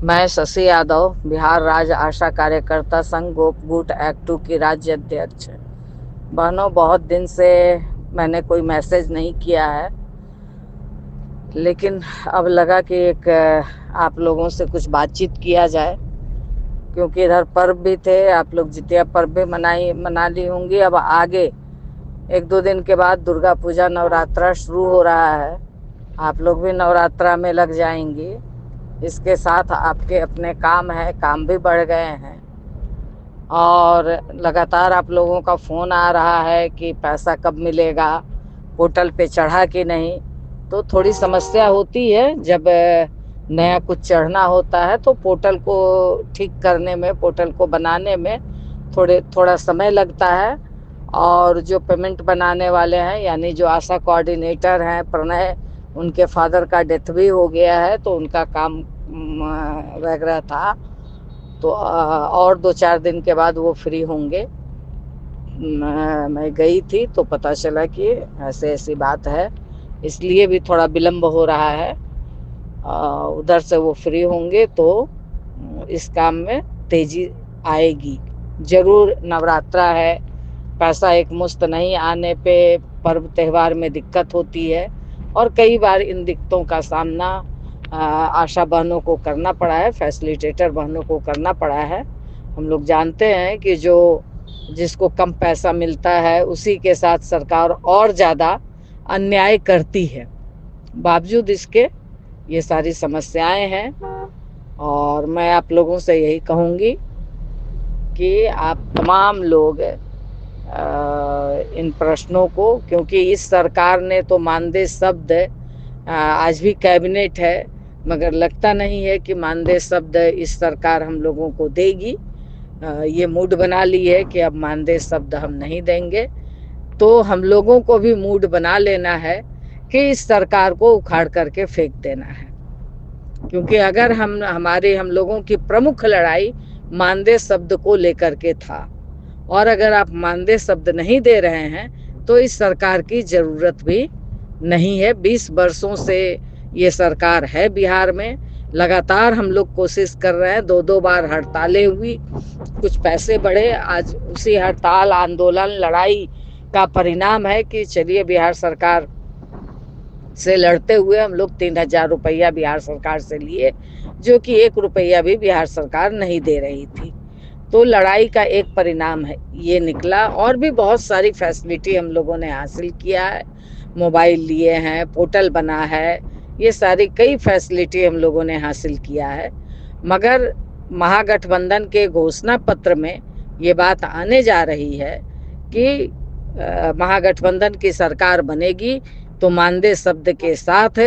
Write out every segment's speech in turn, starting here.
मैं शशि यादव, बिहार राज्य आशा कार्यकर्ता संघ गोपगुट एक्ट 2 की राज्य अध्यक्ष। बहनों, बहुत दिन से मैंने कोई मैसेज नहीं किया है, लेकिन अब लगा कि एक आप लोगों से कुछ बातचीत किया जाए, क्योंकि इधर पर्व भी थे। आप लोग जितिया पर्व भी मना ली होंगी। अब आगे 1-2 दिन के बाद दुर्गा पूजा नवरात्रा शुरू हो रहा है। आप लोग भी नवरात्रा में लग जाएंगी। इसके साथ आपके अपने काम है, काम भी बढ़ गए हैं। और लगातार आप लोगों का फ़ोन आ रहा है कि पैसा कब मिलेगा, पोर्टल पे चढ़ा कि नहीं। तो थोड़ी समस्या होती है जब नया कुछ चढ़ना होता है, तो पोर्टल को ठीक करने में, पोर्टल को बनाने में थोड़ा समय लगता है। और जो पेमेंट बनाने वाले हैं, यानी जो आशा कोऑर्डिनेटर हैं प्रणय, उनके फादर का डेथ भी हो गया है, तो उनका काम वगैरह था। तो और 2-4 दिन के बाद वो फ्री होंगे। मैं गई थी तो पता चला कि ऐसे ऐसी बात है, इसलिए भी थोड़ा विलम्ब हो रहा है। उधर से वो फ्री होंगे तो इस काम में तेजी आएगी जरूर। नवरात्रा है, पैसा एक मुश्त नहीं आने पे पर्व त्यौहार में दिक्कत होती है, और कई बार इन दिक्कतों का सामना आशा बहनों को करना पड़ा है, फैसिलिटेटर बहनों को करना पड़ा है। हम लोग जानते हैं कि जिसको कम पैसा मिलता है उसी के साथ सरकार और ज़्यादा अन्याय करती है। बावजूद इसके ये सारी समस्याएं हैं, और मैं आप लोगों से यही कहूँगी कि आप तमाम लोग इन प्रश्नों को, क्योंकि इस सरकार ने तो मानदेय शब्द आज भी कैबिनेट है, मगर लगता नहीं है कि मानदेय शब्द इस सरकार हम लोगों को देगी। ये मूड बना ली है कि अब मानदेय शब्द हम नहीं देंगे। तो हम लोगों को भी मूड बना लेना है कि इस सरकार को उखाड़ करके फेंक देना है, क्योंकि अगर हम लोगों की प्रमुख लड़ाई मानदेय शब्द को लेकर के था, और अगर आप मानदेय शब्द नहीं दे रहे हैं तो इस सरकार की जरूरत भी नहीं है। 20 वर्षों से ये सरकार है बिहार में। लगातार हम लोग कोशिश कर रहे हैं, 2-2 बार हड़तालें हुई, कुछ पैसे बढ़े। आज उसी हड़ताल, आंदोलन, लड़ाई का परिणाम है कि चलिए बिहार सरकार से लड़ते हुए हम लोग 3000 रुपया बिहार सरकार से लिए, जो कि 1 रुपया भी बिहार सरकार नहीं दे रही थी। तो लड़ाई का एक परिणाम है ये निकला। और भी बहुत सारी फैसिलिटी हम लोगों ने हासिल किया है, मोबाइल लिए हैं, पोर्टल बना है, ये सारी कई फैसिलिटी हम लोगों ने हासिल किया है। मगर महागठबंधन के घोषणा पत्र में ये बात आने जा रही है कि महागठबंधन की सरकार बनेगी तो मानदेय शब्द के साथ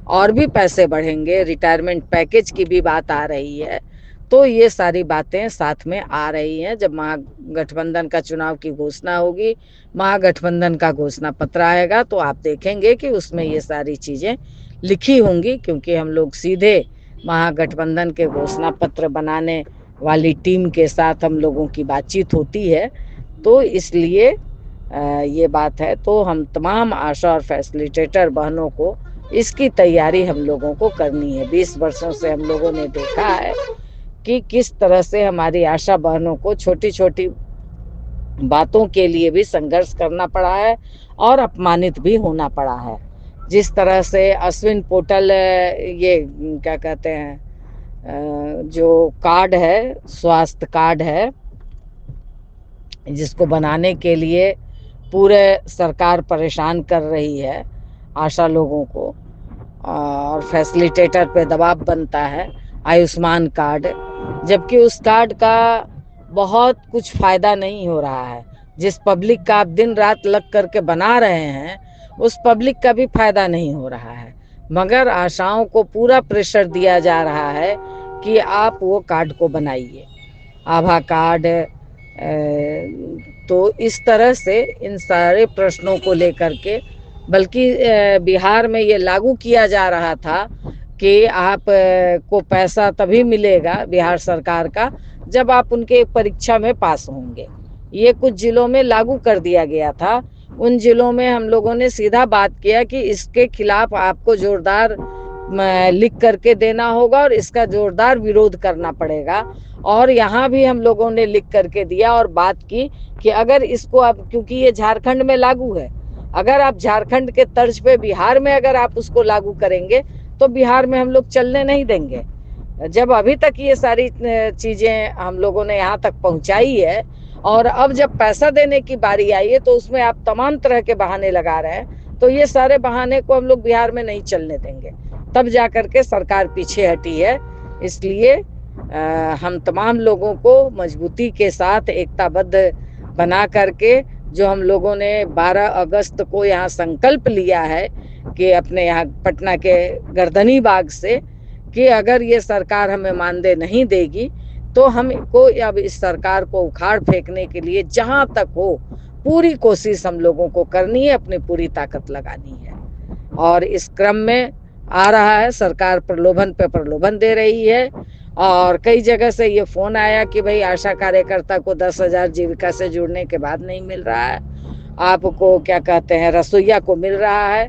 और भी पैसे बढ़ेंगे, रिटायरमेंट पैकेज की भी बात आ रही है। तो ये सारी बातें साथ में आ रही हैं। जब महागठबंधन का चुनाव की घोषणा होगी, महागठबंधन का घोषणा पत्र आएगा, तो आप देखेंगे कि उसमें ये सारी चीज़ें लिखी होंगी, क्योंकि हम लोग सीधे महागठबंधन के घोषणा पत्र बनाने वाली टीम के साथ हम लोगों की बातचीत होती है। तो इसलिए ये बात है। तो हम तमाम आशा और फैसिलिटेटर बहनों को इसकी तैयारी हम लोगों को करनी है। 20 वर्षों से हम लोगों ने देखा है कि किस तरह से हमारी आशा बहनों को छोटी छोटी बातों के लिए भी संघर्ष करना पड़ा है और अपमानित भी होना पड़ा है। जिस तरह से अश्विन पोर्टल, ये क्या कहते हैं, जो कार्ड है, स्वास्थ्य कार्ड है, जिसको बनाने के लिए पूरे सरकार परेशान कर रही है आशा लोगों को, और फैसिलिटेटर पे दबाव बनता है। आयुष्मान कार्ड, जबकि उस कार्ड का बहुत कुछ फ़ायदा नहीं हो रहा है। जिस पब्लिक का आप दिन रात लग करके बना रहे हैं, उस पब्लिक का भी फ़ायदा नहीं हो रहा है, मगर आशाओं को पूरा प्रेशर दिया जा रहा है कि आप वो कार्ड को बनाइए, आभा कार्ड। तो इस तरह से इन सारे प्रश्नों को लेकर के, बल्कि बिहार में ये लागू किया जा रहा था कि आप को पैसा तभी मिलेगा बिहार सरकार का जब आप उनके परीक्षा में पास होंगे। ये कुछ जिलों में लागू कर दिया गया था। उन जिलों में हम लोगों ने सीधा बात किया कि इसके खिलाफ आपको जोरदार लिख करके देना होगा और इसका जोरदार विरोध करना पड़ेगा। और यहाँ भी हम लोगों ने लिख करके दिया और बात की कि अगर इसको आप, क्योंकि ये झारखंड में लागू है, अगर आप झारखंड के तर्ज पे बिहार में अगर आप उसको लागू करेंगे तो बिहार में हम लोग चलने नहीं देंगे। जब अभी तक ये सारी चीजें हम लोगों ने यहाँ तक पहुंचाई है और अब जब पैसा देने की बारी आई है तो उसमें आप तमाम तरह के बहाने लगा रहे हैं, तो ये सारे बहाने को हम लोग बिहार में नहीं चलने देंगे। तब जाकर के सरकार पीछे हटी है। इसलिए हम तमाम लोगों को मजबूती के साथ एकताबद्ध बना करके, जो हम लोगों ने 12 अगस्त को यहाँ संकल्प लिया है कि अपने यहाँ पटना के गर्दनी बाग से, कि अगर ये सरकार हमें मानदेय नहीं देगी तो हमको अब इस सरकार को उखाड़ फेंकने के लिए जहां तक हो पूरी कोशिश हम लोगों को करनी है, अपनी पूरी ताकत लगानी है। और इस क्रम में आ रहा है, सरकार प्रलोभन पे प्रलोभन दे रही है। और कई जगह से ये फोन आया कि भाई आशा कार्यकर्ता को 10,000 जीविका से जुड़ने के बाद नहीं मिल रहा है, आपको क्या कहते हैं रसोईया को मिल रहा है।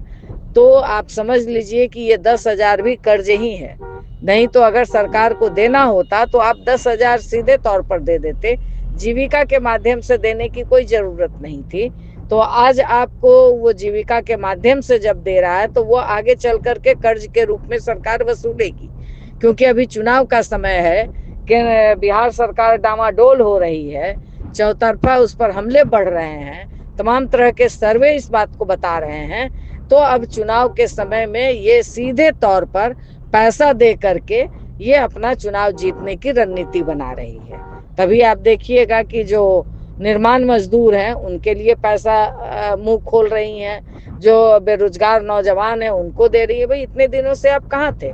तो आप समझ लीजिए कि ये 10,000 भी कर्ज ही है। नहीं तो अगर सरकार को देना होता तो आप 10,000 सीधे तौर पर दे देते, जीविका के माध्यम से देने की कोई जरूरत नहीं थी। तो आज आपको वो जीविका के माध्यम से जब दे रहा है तो वो आगे चल करके कर्ज के रूप में सरकार वसूलेगी, क्योंकि अभी चुनाव का समय है कि बिहार सरकार डामाडोल हो रही है, चौतरफा उस पर हमले बढ़ रहे हैं, तमाम तरह के सर्वे इस बात को बता रहे हैं। तो अब चुनाव के समय में ये सीधे तौर पर पैसा दे करके ये अपना चुनाव जीतने की रणनीति बना रही है। तभी आप देखिएगा कि जो निर्माण मजदूर हैं उनके लिए पैसा मुंह खोल रही हैं, जो बेरोजगार नौजवान हैं उनको दे रही है। भाई इतने दिनों से आप कहाँ थे?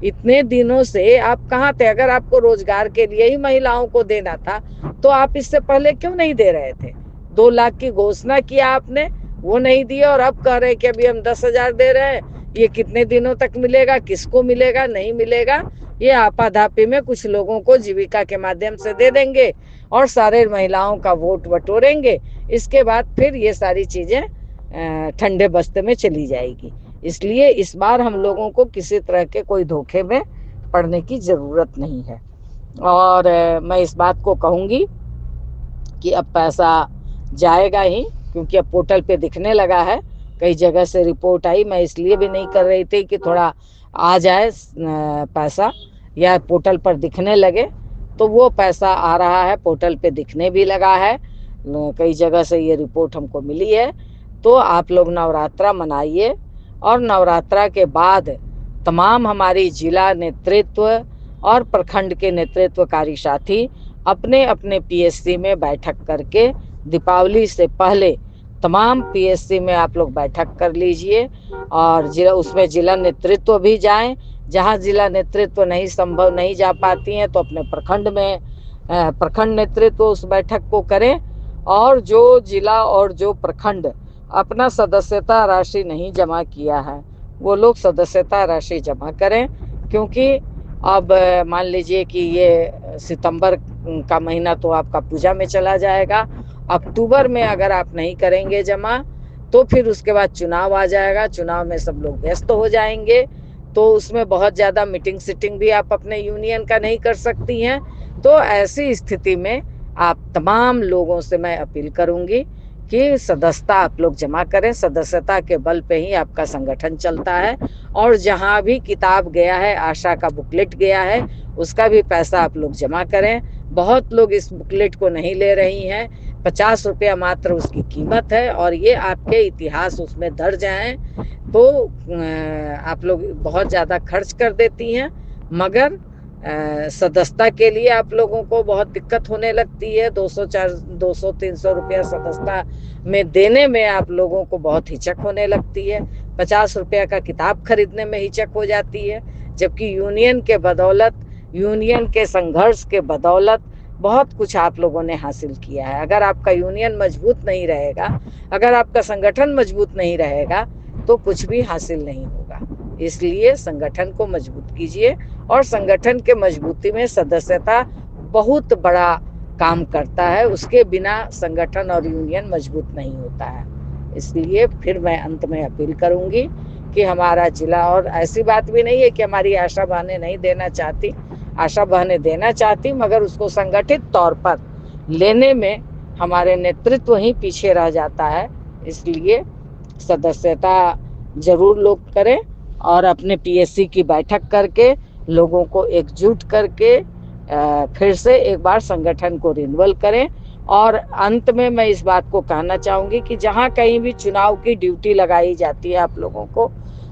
इतने दिनों से आप कहाँ थे? अगर आपको रोजगार के लिए ही महिलाओं को देना था तो आप इससे पहले क्यों नहीं दे रहे थे? 2 लाख की घोषणा किया आपने, वो नहीं दिया और अब कह रहे हैं कि अभी हम 10,000 दे रहे हैं। ये कितने दिनों तक मिलेगा, किसको मिलेगा, नहीं मिलेगा? ये आपाधापी में कुछ लोगों को जीविका के माध्यम से दे देंगे और सारे महिलाओं का वोट बटोरेंगे। इसके बाद फिर ये सारी चीजें ठंडे बस्ते में चली जाएगी। इसलिए इस बार हम लोगों को किसी तरह के कोई धोखे में पड़ने की जरूरत नहीं है। और मैं इस बात को कहूंगी कि अब पैसा जाएगा ही, क्योंकि अब पोर्टल पे दिखने लगा है। कई जगह से रिपोर्ट आई, मैं इसलिए भी नहीं कर रही थी कि थोड़ा आ जाए पैसा या पोर्टल पर दिखने लगे, तो वो पैसा आ रहा है, पोर्टल पे दिखने भी लगा है। कई जगह से ये रिपोर्ट हमको मिली है। तो आप लोग नवरात्रा मनाइए और नवरात्रा के बाद तमाम हमारी जिला नेतृत्व और प्रखंड के नेतृत्वकारी साथी अपने अपने पीएससी में बैठक करके दीपावली से पहले तमाम पीएससी में आप लोग बैठक कर लीजिए और उसमें जिला नेतृत्व भी जाएं। जहां जिला नेतृत्व नहीं संभव नहीं जा पाती हैं तो अपने प्रखंड में प्रखंड नेतृत्व उस बैठक को करें। और जो जिला और जो प्रखंड अपना सदस्यता राशि नहीं जमा किया है वो लोग सदस्यता राशि जमा करें, क्योंकि अब मान लीजिए कि ये सितंबर का महीना तो आपका पूजा में चला जाएगा। अक्टूबर में अगर आप नहीं करेंगे जमा तो फिर उसके बाद चुनाव आ जाएगा, चुनाव में सब लोग व्यस्त हो जाएंगे, तो उसमें बहुत ज़्यादा मीटिंग सिटिंग भी आप अपने यूनियन का नहीं कर सकती हैं। तो ऐसी स्थिति में आप तमाम लोगों से मैं अपील करूंगी कि सदस्यता आप लोग जमा करें। सदस्यता के बल पे ही आपका संगठन चलता है। और जहां भी किताब गया है, आशा का बुकलेट गया है, उसका भी पैसा आप लोग जमा करें। बहुत लोग इस बुकलेट को नहीं ले रही हैं, 50 रुपया मात्र उसकी कीमत है और ये आपके इतिहास उसमें दर्ज हैं। तो आप लोग बहुत ज़्यादा खर्च कर देती हैं, मगर सदस्यता के लिए आप लोगों को बहुत दिक्कत होने लगती है। 200-300 रुपया सदस्यता में देने में आप लोगों को बहुत हिचक होने लगती है। 50 रुपया का किताब खरीदने में हिचक हो जाती है, जबकि यूनियन के बदौलत, यूनियन के संघर्ष के बदौलत बहुत कुछ आप लोगों ने हासिल किया है। अगर आपका यूनियन मजबूत नहीं रहेगा, अगर आपका संगठन मजबूत नहीं रहेगा तो कुछ भी हासिल नहीं होगा। इसलिए संगठन को मजबूत कीजिए और संगठन के मजबूती में सदस्यता बहुत बड़ा काम करता है। उसके बिना संगठन और यूनियन मजबूत नहीं होता है। इसलिए फिर मैं अंत में अपील करूंगी कि हमारा जिला, और ऐसी बात भी नहीं है कि हमारी आशा बहनें नहीं देना चाहती, आशा बहनें देना चाहती, मगर उसको संगठित तौर पर लेने में हमारे नेतृत्व ही पीछे रह जाता है। इसलिए सदस्यता जरूर लोग करें और अपने पीएससी की बैठक करके लोगों को एकजुट करके फिर से एक बार संगठन को रिन्यूअल करें। और अंत में मैं इस बात को कहना चाहूंगी कि जहां कहीं भी चुनाव की ड्यूटी लगाई जाती है आप लोगों को,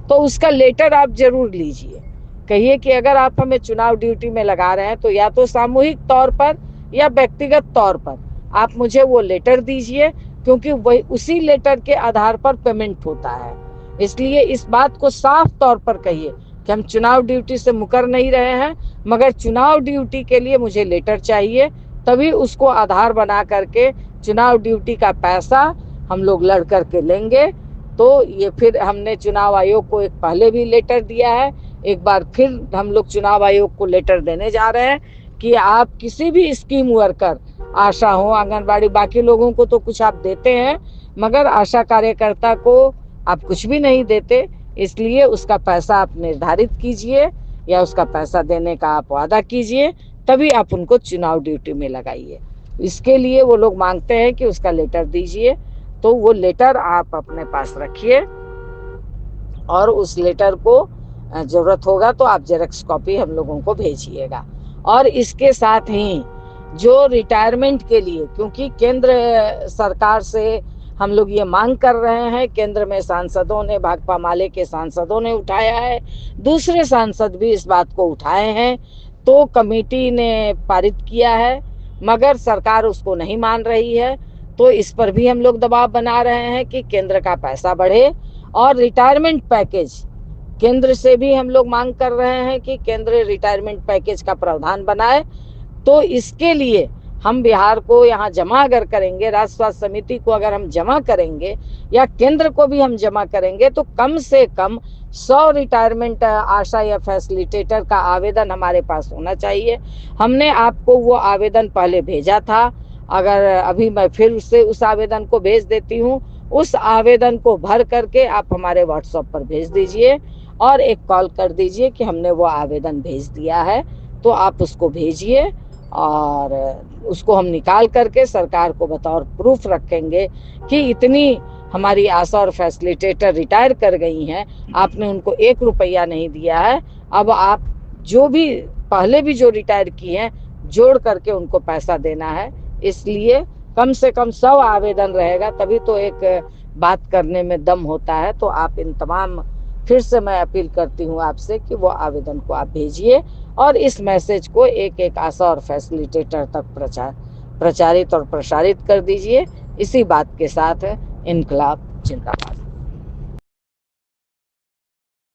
तो उसका लेटर आप जरूर लीजिए। कहिए कि अगर आप हमें चुनाव ड्यूटी में लगा रहे हैं तो या तो सामूहिक तौर पर या व्यक्तिगत तौर पर आप मुझे वो लेटर दीजिए, क्योंकि वही उसी लेटर के आधार पर पेमेंट होता है। इसलिए इस बात को साफ तौर पर कहिए कि हम चुनाव ड्यूटी से मुकर नहीं रहे हैं, मगर चुनाव ड्यूटी के लिए मुझे लेटर चाहिए, तभी उसको आधार बना करके चुनाव ड्यूटी का पैसा हम लोग लड़ करके लेंगे। तो ये फिर हमने चुनाव आयोग को एक पहले भी लेटर दिया है, एक बार फिर हम लोग चुनाव आयोग को लेटर देने जा रहे हैं कि आप किसी भी स्कीम वर्कर, आशा हो, आंगनबाड़ी, बाकी लोगों को तो कुछ आप देते हैं, मगर आशा कार्यकर्ता को आप कुछ भी नहीं देते। इसलिए उसका पैसा आप निर्धारित कीजिए या उसका पैसा देने का आप वादा कीजिए, तभी आप उनको चुनाव ड्यूटी में लगाइए। इसके लिए वो लोग मांगते हैं कि उसका लेटर दीजिए, तो वो लेटर आप अपने पास रखिए और उस लेटर को जरूरत होगा तो आप जेरॉक्स कॉपी हम लोगों को भेजिएगा। और इसके साथ ही जो रिटायरमेंट के लिए, क्योंकि केंद्र सरकार से हम लोग ये मांग कर रहे हैं, केंद्र में सांसदों ने, भाकपा माले के सांसदों ने उठाया है, दूसरे सांसद भी इस बात को उठाए हैं, तो कमेटी ने पारित किया है, मगर सरकार उसको नहीं मान रही है। तो इस पर भी हम लोग दबाव बना रहे हैं कि केंद्र का पैसा बढ़े और रिटायरमेंट पैकेज, केंद्र से भी हम लोग मांग कर रहे हैं कि केंद्र रिटायरमेंट पैकेज का प्रावधान बनाए। तो इसके लिए हम बिहार को यहाँ जमा अगर करेंगे, राज्य स्वास्थ्य समिति को अगर हम जमा करेंगे या केंद्र को भी हम जमा करेंगे, तो कम से कम 100 रिटायरमेंट आशा या फैसिलिटेटर का आवेदन हमारे पास होना चाहिए। हमने आपको वो आवेदन पहले भेजा था, अगर अभी मैं फिर से उस आवेदन को भेज देती हूँ। उस आवेदन को भर करके आप हमारे व्हाट्सएप पर भेज दीजिए और एक कॉल कर दीजिए कि हमने वो आवेदन भेज दिया है, तो आप उसको भेजिए और उसको हम निकाल करके सरकार को बतौर प्रूफ रखेंगे कि इतनी हमारी आशा और फैसिलिटेटर रिटायर कर गई हैं, आपने उनको 1 रुपया नहीं दिया है। अब आप जो भी पहले भी जो रिटायर की हैं जोड़ करके उनको पैसा देना है। इसलिए कम से कम 100 आवेदन रहेगा तभी तो एक बात करने में दम होता है। तो आप इन तमाम, फिर से मैं अपील करती हूँ आपसे कि वो आवेदन को आप भेजिए और इस मैसेज को एक एक आशा और फैसिलिटेटर तक प्रचारित और प्रसारित कर दीजिए। इसी बात के साथ इनकलाब जिंदाबाद।